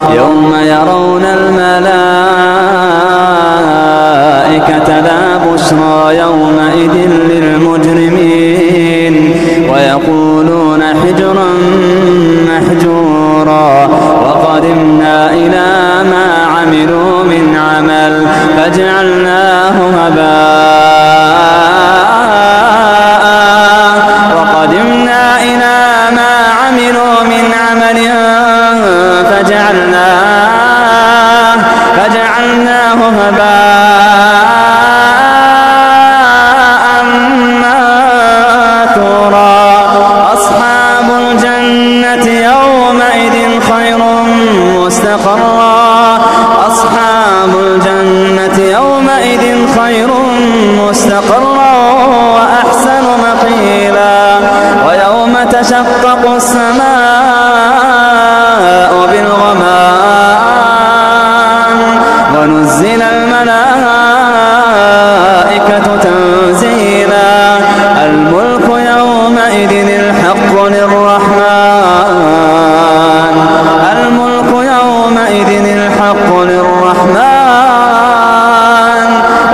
يوم يرون الملائكة لا بشرى يومئذ للمجرمين ويقولون حجرا محجورا وقدمنا إلى ما عملوا من عمل فجعلناه هباء منثورا أصحاب الجنة يومئذ خير مستقرا وأحسن مقيلا ويوم تشقق السماء بالغمام ونزل الملائكة تنزيلا الملك يومئذ الحق للرحمن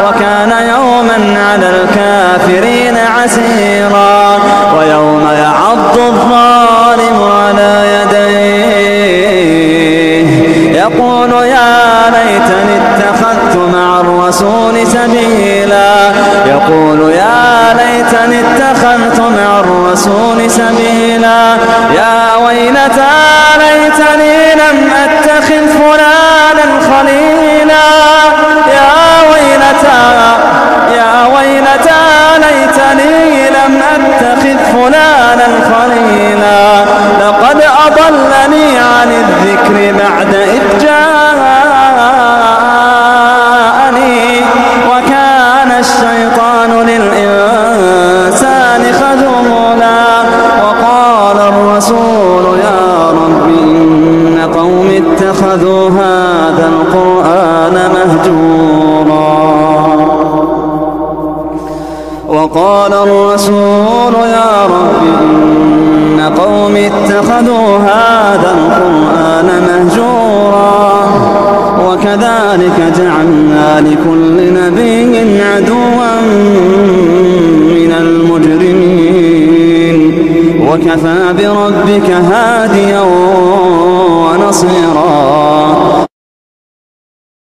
وكان يوما على الكافرين عسيرا ويوم يعض الظالم على يديه يقول يا ليتني اتخذت مع الرسول سبيلا يا ويلتى ليتني لم أتخذ فلانا خليلا يا ويلتى ليتني لم أتخذ فلانا خليلا لقد أضلني عن الذكر بعد إذ جاءني وكان الشيطان للإنسان خذولا وقال الرسول يا رب إن قوم اتخذوا هذا القرآن مهجورا وقال الرسول يا رب إن قوم اتخذوا هذا القرآن مهجورا وكذلك جعلنا لكل نبي عدوا من المجرمين وكفى بربك هاديا ونصيرا